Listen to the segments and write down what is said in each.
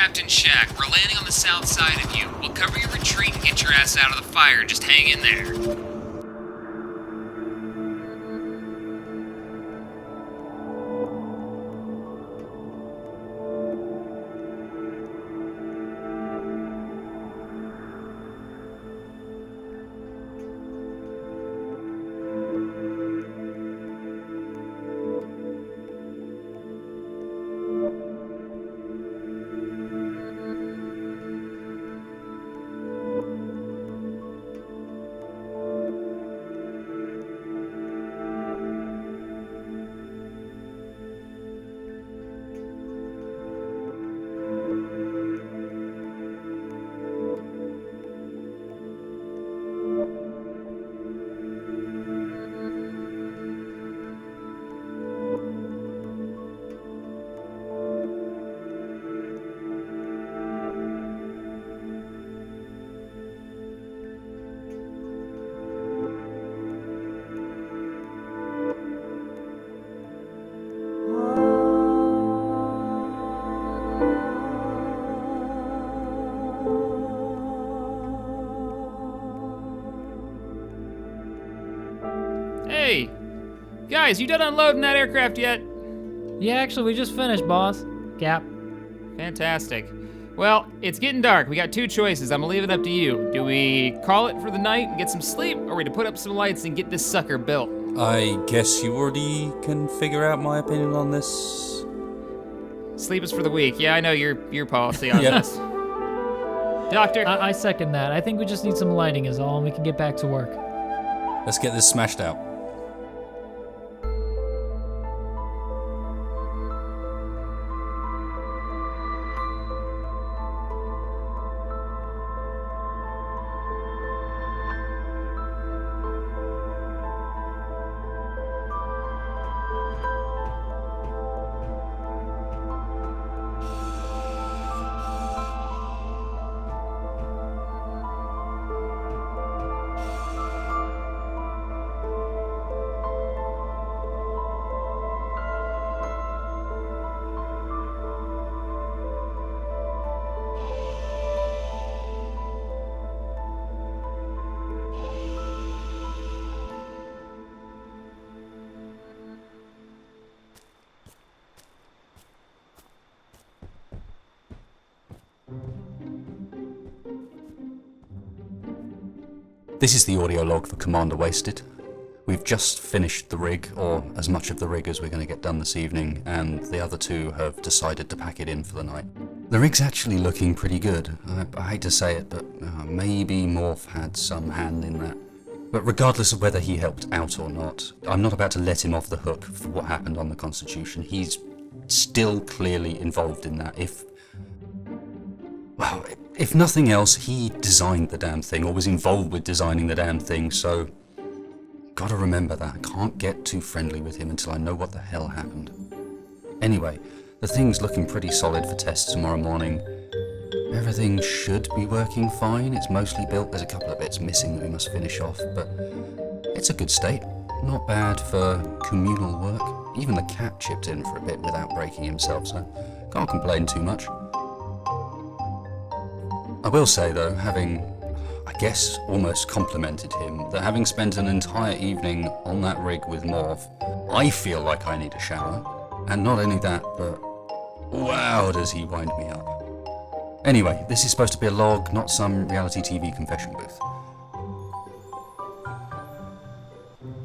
Captain Shack. We're landing on the south side of you. We'll cover your retreat and get your ass out of the fire. Just hang in there. Hey, guys, you done unloading that aircraft yet? Yeah, actually, we just finished, boss. Cap. Fantastic. Well, it's getting dark. We got two choices. I'm gonna leave it up to you. Do we call it for the night and get some sleep, or we to put up some lights and get this sucker built? I guess you already can figure out my opinion on this. Sleep is for the weak. Yeah, I know your policy on Yeah. this. Doctor? I second that. I think we just need some lighting is all, and we can get back to work. Let's get this smashed out. This is the audio log for Commander Wasted. We've just finished the rig, or as much of the rig as we're going to get done this evening, and the other two have decided to pack it in for the night. The rig's actually looking pretty good. I hate to say it, but maybe Morph had some hand in that. But regardless of whether he helped out or not, I'm not about to let him off the hook for what happened on the Constitution. He's still clearly involved in that. If nothing else, he designed the damn thing, or was involved with designing the damn thing, so gotta remember that. I can't get too friendly with him until I know what the hell happened. Anyway, the thing's looking pretty solid for tests tomorrow morning. Everything should be working fine. It's mostly built. There's a couple of bits missing that we must finish off, but it's a good state. Not bad for communal work. Even the cat chipped in for a bit without breaking himself, so can't complain too much. I will say though, having, I guess, almost complimented him, that having spent an entire evening on that rig with Morph, I feel like I need a shower. And not only that, but wow, does he wind me up. Anyway, this is supposed to be a log, not some reality TV confession booth.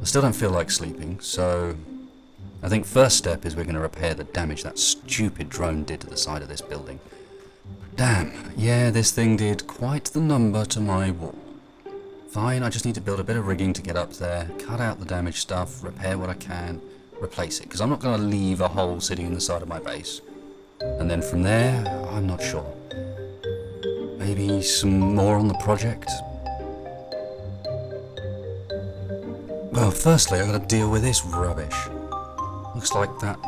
I still don't feel like sleeping, so I think first step is we're going to repair the damage that stupid drone did to the side of this building. Damn, yeah, this thing did quite the number to my wall. Fine, I just need to build a bit of rigging to get up there, cut out the damaged stuff, repair what I can, replace it, because I'm not going to leave a hole sitting in the side of my base. And then from there, I'm not sure. Maybe some more on the project? Well, firstly, I've got to deal with this rubbish. Looks like that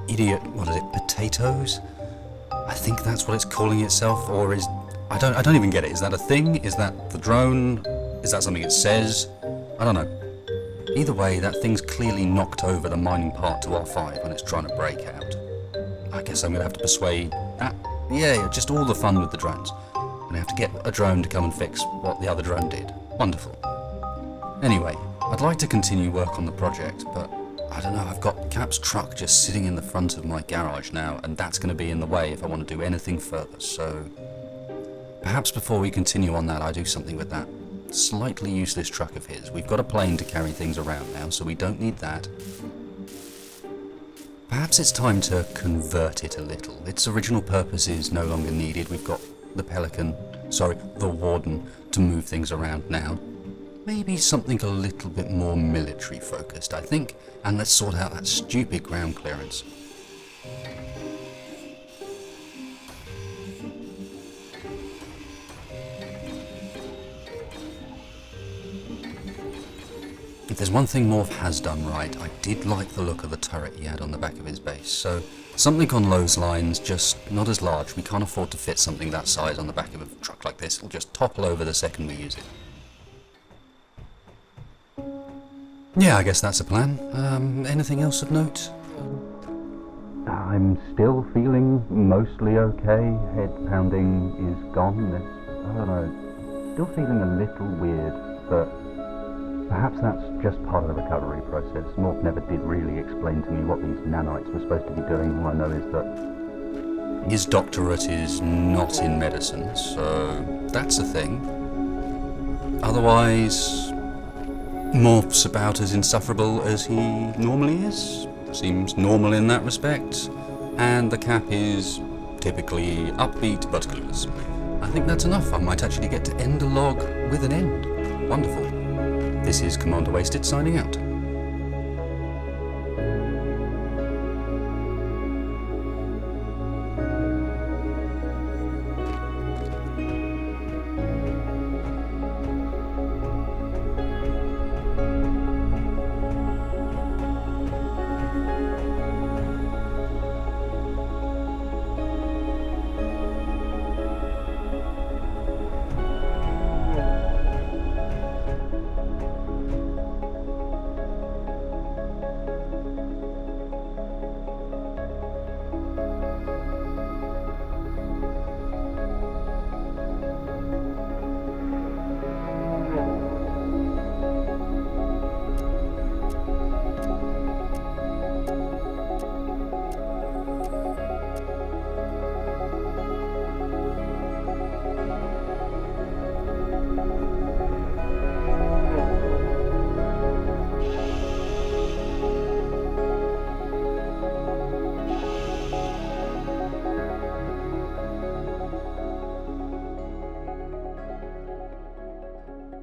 idiot, what is it, potatoes? I think that's what it's calling itself, or is... I don't even get it. Is that a thing? Is that the drone? Is that something it says? I don't know. Either way, that thing's clearly knocked over the mining part to R5 when it's trying to break out. I guess I'm gonna have to persuade that Yeah, just all the fun with the drones. And I have to get a drone to come and fix what the other drone did. Wonderful. Anyway, I'd like to continue work on the project, but I don't know, I've got Cap's truck just sitting in the front of my garage now, and that's going to be in the way if I want to do anything further, so perhaps before we continue on that, I do something with that slightly useless truck of his. We've got a plane to carry things around now, so we don't need that. Perhaps it's time to convert it a little. Its original purpose is no longer needed. We've got the Warden, to move things around now. Maybe something a little bit more military focused, I think, and let's sort out that stupid ground clearance. If there's one thing Morph has done right, I did like the look of the turret he had on the back of his base, so something on those lines, just not as large. We can't afford to fit something that size on the back of a truck like this. It'll just topple over the second we use it. Yeah, I guess that's a plan. Anything else of note? I'm still feeling mostly okay. Head pounding is gone. I don't know, still feeling a little weird, but perhaps that's just part of the recovery process. Morph never did really explain to me what these nanites were supposed to be doing. All I know is that his doctorate is not in medicine, so that's a thing. Otherwise, Morph's about as insufferable as he normally is. Seems normal in that respect. And the Cap is typically upbeat but clueless. I think that's enough. I might actually get to end a log with an end. Wonderful. This is Commander Wasted signing out.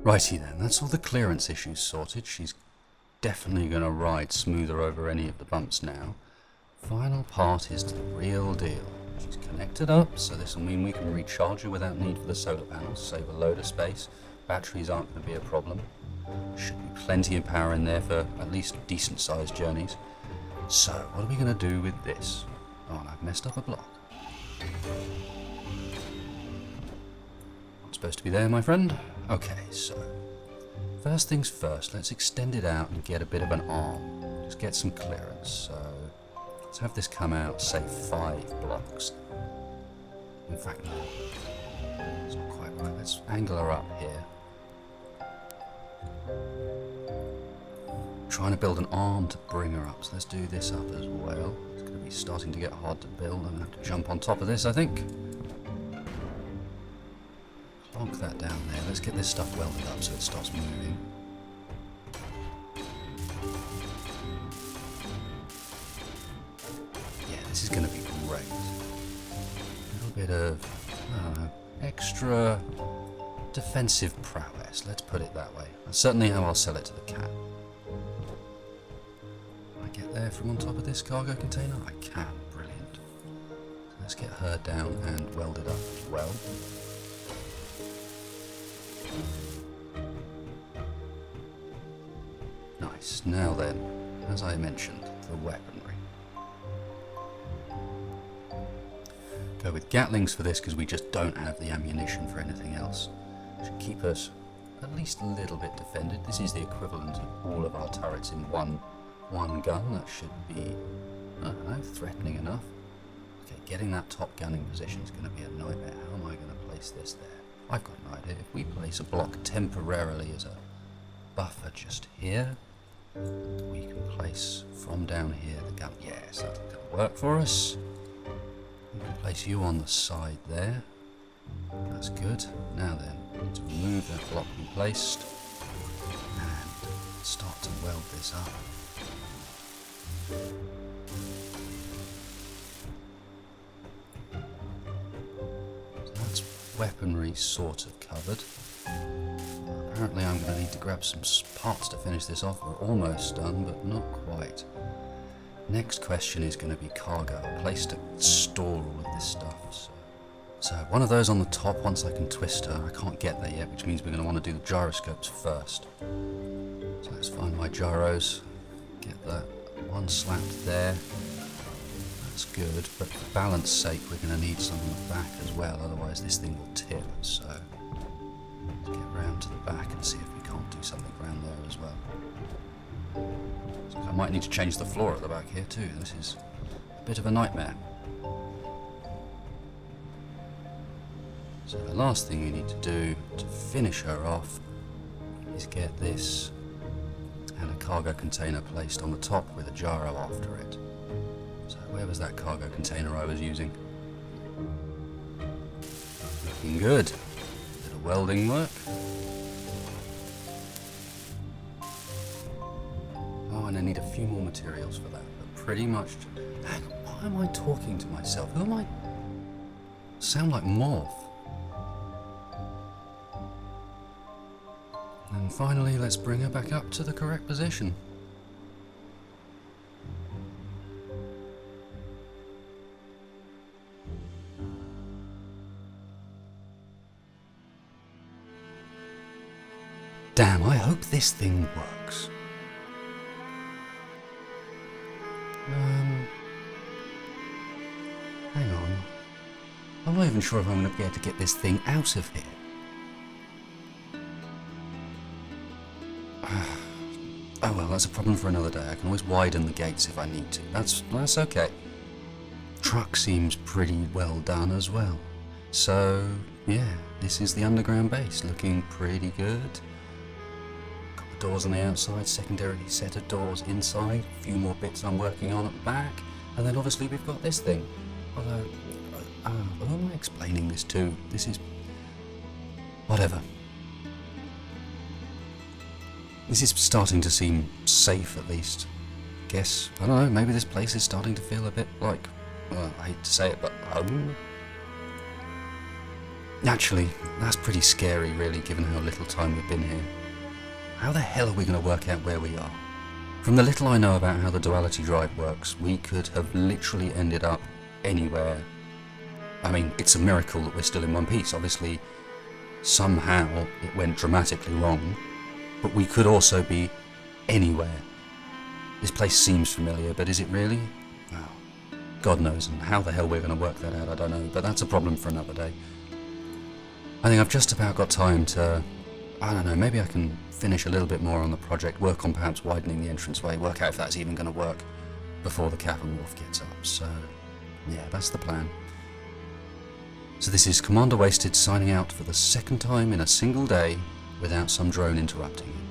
Righty then, that's all the clearance issues sorted. She's definitely going to ride smoother over any of the bumps now. Final part is the real deal. She's connected up, so this will mean we can recharge her without need for the solar panels, save a load of space. Batteries aren't going to be a problem. Should be plenty of power in there for at least decent sized journeys. So, what are we going to do with this? Oh, and I've messed up a block. Not supposed to be there, my friend. Okay, so first things first, let's extend it out and get a bit of an arm. Just get some clearance. So let's have this come out, say 5 blocks. In fact, no, it's not quite right. Let's angle her up here. Trying to build an arm to bring her up, so let's do this up as well. It's going to be starting to get hard to build. I'm going to have to jump on top of this, I think. Plonk that down there. Let's get this stuff welded up so it starts moving. Yeah, this is going to be great. A little bit of extra defensive prowess, let's put it that way. That's certainly how I'll sell it to the cat. Can I get there from on top of this cargo container? I can. Brilliant. So let's get her down and weld it up as well. Nice. Now then, as I mentioned, the weaponry. Go with Gatlings for this because we just don't have the ammunition for anything else. Should keep us at least a little bit defended. This is the equivalent of all of our turrets in one gun. That should be, I don't know, threatening enough. Okay, getting that top gunning position is going to be a nightmare. How am I going to place this there? I've got an idea. If we place a block temporarily as a buffer just here, we can place from down here the gun. Yes, that's going to work for us. We can place you on the side there. That's good. Now then, we need to remove that block we placed and start to weld this up. So that's weaponry sort of covered. Apparently I'm going to need to grab some parts to finish this off. We're almost done, but not quite. Next question is going to be cargo, a place to store all of this stuff. So one of those on the top, once I can twist her. I can't get there yet, which means we're going to want to do the gyroscopes first. So let's find my gyros, get that one slapped there. That's good, but for balance sake we're going to need some on the back as well, otherwise this thing will tip. So let's get round to the back and see if we can't do something around there as well. So I might need to change the floor at the back here too. This is a bit of a nightmare. So the last thing we need to do to finish her off is get this and a cargo container placed on the top with a gyro after it. So where was that cargo container I was using? Looking good. Bit of welding work. Oh, and I need a few more materials for that, but pretty much... Why am I talking to myself? Who am I? Sound like Morph. And finally, let's bring her back up to the correct position. Damn, I hope this thing works. Hang on. I'm not even sure if I'm going to be able to get this thing out of here. Oh well, that's a problem for another day. I can always widen the gates if I need to. That's okay. Truck seems pretty well done as well. So, yeah, this is the underground base, looking pretty good. Got the doors on the outside, secondary set of doors inside, a few more bits I'm working on at the back, and then obviously we've got this thing. Although, who am I explaining this to? This is... whatever. This is starting to seem safe, at least. Guess, I don't know, maybe this place is starting to feel a bit like, well, I hate to say it, but home? Actually, that's pretty scary, really, given how little time we've been here. How the hell are we going to work out where we are? From the little I know about how the duality drive works, we could have literally ended up anywhere. I mean, it's a miracle that we're still in one piece. Obviously, somehow it went dramatically wrong. But we could also be anywhere. This place seems familiar, but is it really? Well, God knows, and how the hell we're going to work that out, I don't know, but that's a problem for another day. I think I've just about got time to, I don't know, maybe I can finish a little bit more on the project, work on perhaps widening the entranceway, work out if that's even going to work before the Captain Wolf gets up. So, yeah, that's the plan. So this is Commander Wasted signing out for the second time in a single day without some drone interrupting him.